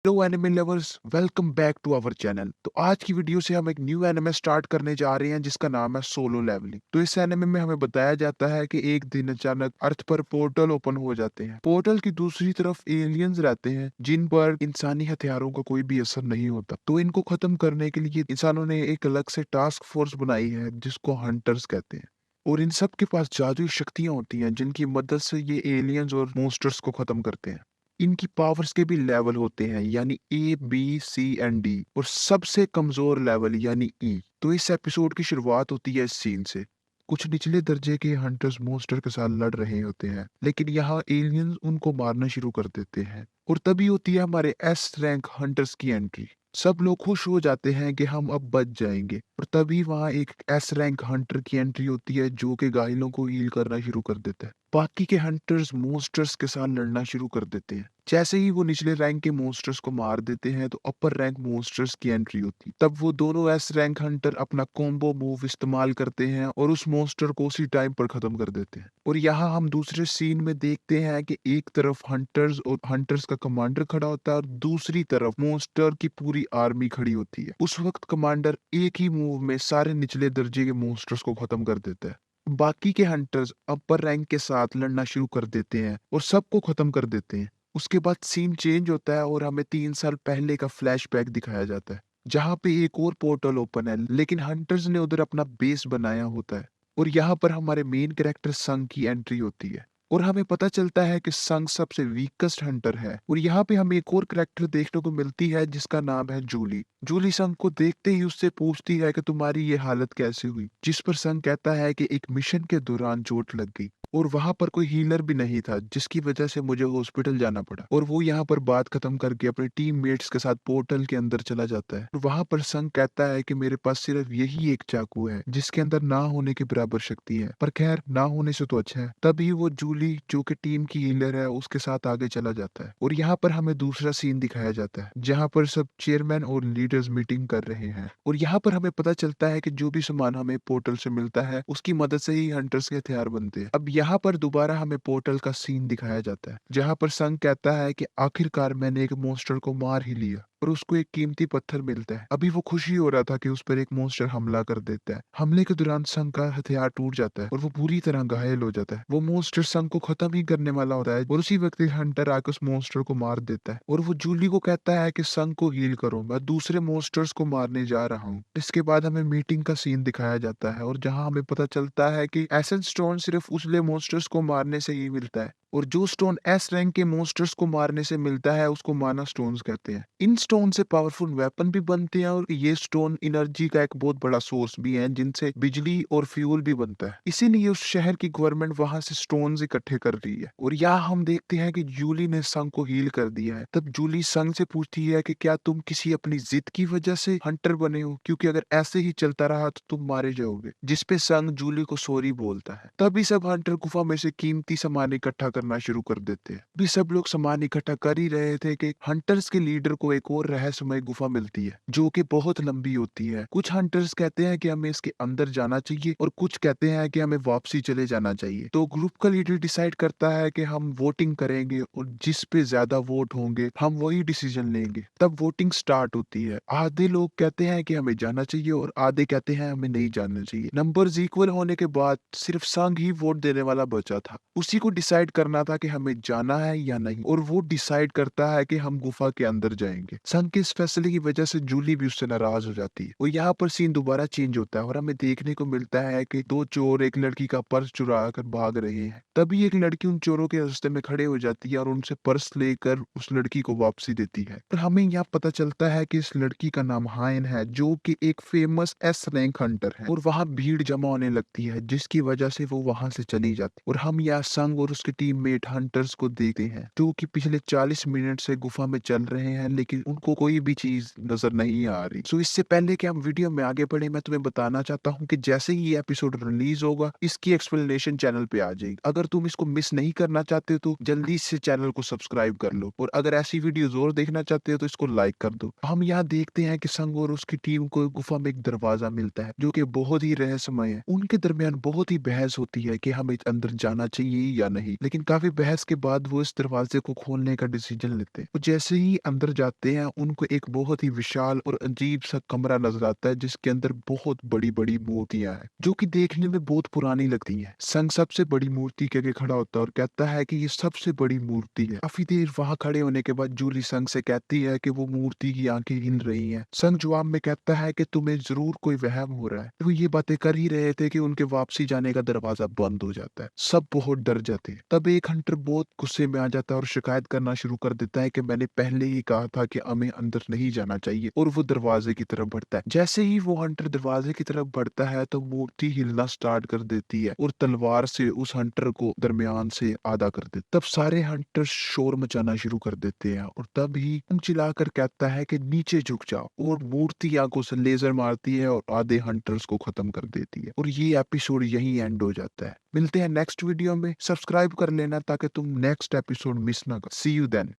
Hello anime lovers, welcome back to our channel. तो आज की वीडियो से हम एक न्यू एनिमे स्टार्ट करने जा रहे हैं जिसका नाम है सोलो लेवलिंग। तो इस एनिमे में हमें बताया जाता है कि एक दिन अचानक अर्थ पर पोर्टल ओपन हो जाते हैं। पोर्टल की दूसरी तरफ एलियंस रहते हैं जिन पर इंसानी हथियारों का कोई भी असर नहीं होता। तो इनको खत्म करने के लिए इंसानों ने एक अलग से टास्क फोर्स बनाई है जिसको हंटर्स कहते हैं। और इन सब के पास जादुई शक्तियां होती हैं जिनकी मदद से ये एलियंस और मॉन्स्टर्स को खत्म करते हैं। इनकी पावर्स के भी लेवल होते हैं यानी A B C and D और सबसे कमजोर लेवल यानी E। तो इस एपिसोड की शुरुआत होती है इस सीन से। कुछ निचले दर्जे के हंटर्स मॉन्स्टर के साथ लड़ रहे होते हैं लेकिन यहाँ एलियंस उनको मारना शुरू कर देते हैं और तभी होती है हमारे S रैंक हंटर्स की एंट्री। सब लोग खुश हो जाते हैं कि हम अब बच जाएंगे और तभी वहाँ एक S रैंक हंटर की एंट्री होती है जो कि घायलों को हील करना शुरू कर देता है। बाकी के हंटर्स मॉन्स्टर्स के साथ लड़ना शुरू कर देते हैं। जैसे ही वो निचले रैंक के मॉन्स्टर्स को मार देते हैं तो अपर रैंक मॉन्स्टर्स की एंट्री होती है। तब वो दोनों एस रैंक हंटर अपना कॉम्बो मूव इस्तेमाल करते हैं और उस मॉन्स्टर को उसी टाइम पर खत्म कर देते हैं। और यहाँ हम दूसरे सीन में देखते हैं कि एक तरफ हंटर्स और हंटर्स का कमांडर खड़ा होता है और दूसरी तरफ मॉन्स्टर की पूरी आर्मी खड़ी होती है। उस वक्त कमांडर एक ही मूव में सारे निचले दर्जे के मॉन्स्टर्स को खत्म कर देता है। बाकी के हंटर्स अपर रैंक के साथ लड़ना शुरू कर देते हैं और सबको खत्म कर देते हैं। उसके बाद सीन चेंज होता है और हमें 3 साल पहले का फ्लैशबैक दिखाया जाता है जहाँ पे एक और पोर्टल ओपन है लेकिन हंटर्स ने उधर अपना बेस बनाया होता है। और यहाँ पर हमारे मेन कैरेक्टर संग की एंट्री होती है और हमें पता चलता है कि संग सबसे वीकेस्ट हंटर है। और यहाँ पे हमें एक और कैरेक्टर देखने को मिलती है जिसका नाम है जूली। जूली संग को देखते ही उससे पूछती है कि तुम्हारी ये हालत कैसे हुई, जिस पर संग कहता है कि एक मिशन के दौरान चोट लग गई और वहां पर कोई हीलर भी नहीं था जिसकी वजह से मुझे हॉस्पिटल जाना पड़ा। और वो यहाँ पर बात खत्म करके अपने टीममेट्स के साथ पोर्टल के अंदर चला जाता है और वहां पर संग कहता है कि मेरे पास सिर्फ यही एक चाकू है जिसके अंदर ना होने के बराबर शक्ति है, पर खैर ना होने से तो अच्छा है। तभी वो जूली जो कि टीम की हीलर है उसके साथ आगे चला जाता है और यहाँ पर हमें दूसरा सीन दिखाया जाता है जहाँ पर सब चेयरमैन और लीडर्स मीटिंग कर रहे हैं। और यहाँ पर हमें पता चलता है कि जो भी सामान हमें पोर्टल से मिलता है उसकी मदद से ही हंटर्स के हथियार बनते हैं। अब यहाँ पर दोबारा हमें पोर्टल का सीन दिखाया जाता है जहाँ पर संग कहता है कि आखिरकार मैंने एक मॉन्स्टर को मार ही लिया और उसको एक कीमती पत्थर मिलता है। अभी वो खुशी हो रहा था कि उस पर एक मॉन्स्टर हमला कर देता है। हमले के दौरान संग का हथियार टूट जाता है और वो पूरी तरह घायल हो जाता है। वो मॉन्स्टर संग को खत्म ही करने वाला होता है और उसी वक्त एक हंटर आकर उस मॉन्स्टर को मार देता है और वो जूली को कहता है कि संग को हील करो, मैं दूसरे मॉन्स्टर्स को मारने जा रहा हूँ। इसके बाद हमें मीटिंग का सीन दिखाया जाता है और जहाँ हमें पता चलता है कि एसेंस स्टोन सिर्फ उसले मॉन्स्टर्स को मारने से ही मिलता है और जो स्टोन एस रैंक के मॉन्स्टर्स को मारने से मिलता है उसको माना स्टोन्स कहते हैं। इन स्टोन से पावरफुल वेपन भी बनते हैं और ये स्टोन एनर्जी का एक बहुत बड़ा सोर्स भी है जिनसे बिजली और फ्यूल भी बनता है। इसीलिए उस शहर की गवर्नमेंट वहां से स्टोन्स इकट्ठे कर रही है। और यहाँ हम देखते हैं कि जूली ने संग को हील कर दिया है। तब जूली संग से पूछती है कि क्या तुम किसी अपनी जिद की वजह से हंटर बने हो, क्योंकि अगर ऐसे ही चलता रहा तो तुम मारे जाओगे। जिसपे संग जूली को सॉरी बोलता है। तभी सब हंटर गुफा में से कीमती सामान इकट्ठा करना शुरू कर देते हैं। भी सब लोग सामान इकट्ठा कर ही रहे थे कि हंटर्स के लीडर को एक और रहस्यमय गुफा मिलती है जो कि बहुत लंबी होती है। कुछ हंटर्स कहते हैं कि हमें इसके अंदर जाना चाहिए और कुछ कहते हैं कि हमें वापसी चले जाना चाहिए। तो ग्रुप का लीडर डिसाइड करता है कि हम वोटिंग करेंगे और जिस पे ज्यादा वोट होंगे हम वही डिसीजन लेंगे। तब वोटिंग स्टार्ट होती है। आधे लोग कहते हैं कि हमें जाना चाहिए और आधे कहते हैं हमें नहीं जाना चाहिए। नंबर्स इक्वल होने के बाद सिर्फ संग ही वोट देने वाला बचा था। उसी को डिसाइड करना था कि हमें जाना है या नहीं और वो डिसाइड करता है कि हम गुफा के अंदर जाएंगे। संग के इस फैसले की वजह से जूली भी उससे नाराज हो जाती है और यहाँ पर सीन दोबारा चेंज होता है और हमें देखने को मिलता है कि दो चोर एक लड़की का पर्स चुरा कर भाग रहे हैं। तभी एक लड़की उन चोरों के रास्ते में खड़े हो जाती है और उनसे पर्स लेकर उस लड़की को वापसी देती है। पर हमें यहाँ पता चलता है कि इस लड़की का नाम हायन है जो कि एक फेमस एस रैंक हंटर है और वहाँ भीड़ जमा होने लगती है जिसकी वजह से वो वहां से चली जाती और हम यहाँ संग और उसके टीममेट हंटर्स को देखते हैं जो कि पिछले 40 मिनट से गुफा में चल रहे हैं लेकिन उनको कोई भी चीज नजर नहीं आ रही। सो इससे पहले कि हम वीडियो में आगे बढ़े मैं तुम्हें बताना चाहता हूँ कि जैसे ही ये एपिसोड रिलीज होगा इसकी एक्सप्लेनेशन चैनल पे आ जाएगी। अगर तुम इसको मिस नहीं करना चाहते तो जल्दी से चैनल को सब्सक्राइब कर लो और अगर ऐसी वीडियोस और देखना चाहते हो तो इसको लाइक कर दो। हम यहाँ देखते हैं कि संग और उसकी टीम को गुफा में एक दरवाजा मिलता है जो कि बहुत ही रहस्यमय है। उनके दरमियान बहुत ही बहस होती है कि हमें अंदर जाना चाहिए या नहीं, लेकिन काफी बहस के बाद वो इस दरवाजे को खोलने का डिसीजन लेते हैं। वो जैसे ही अंदर जाते हैं उनको एक बहुत ही विशाल और अजीब सा कमरा नजर आता है जिसके अंदर बहुत बड़ी बड़ी मूर्तियां हैं जो कि देखने में बहुत पुरानी लगती हैं। संग सबसे बड़ी मूर्ति के आगे खड़ा होता है और कहता है कि ये सबसे बड़ी मूर्ति है। काफी देर वहां खड़े होने के बाद जूली संग से कहती है कि वो मूर्ति की आंखें हिल रही हैं। संग जवाब में कहता है कि तुम्हें जरूर कोई वहम हो रहा है। वो ये बातें कर ही रहे थे कि उनके वापसी जाने का दरवाजा बंद हो जाता है। सब बहुत डर जाते हैं। तब एक हंटर बहुत गुस्से में आ जाता है और शिकायत करना शुरू कर देता है कि मैंने पहले ही कहा था कि हमें अंदर नहीं जाना चाहिए, और वो दरवाजे की तरफ बढ़ता है। जैसे ही वो हंटर दरवाजे की तरफ बढ़ता है तो मूर्ति हिलना स्टार्ट कर देती है और तलवार से उस हंटर को दरमियान से आधा कर देती। तब सारे हंटर शोर मचाना शुरू कर देते हैं और तब ही चिल्लाकर कहता है कि नीचे झुक जाओ, और मूर्ति आंखों से लेजर मारती है और आधे हंटर्स को खत्म कर देती है। और ये एपिसोड यहीं एंड हो जाता है। मिलते हैं नेक्स्ट वीडियो में। सब्सक्राइब कर लेना ताकि तुम नेक्स्ट एपिसोड मिस ना कर। सी यू देन।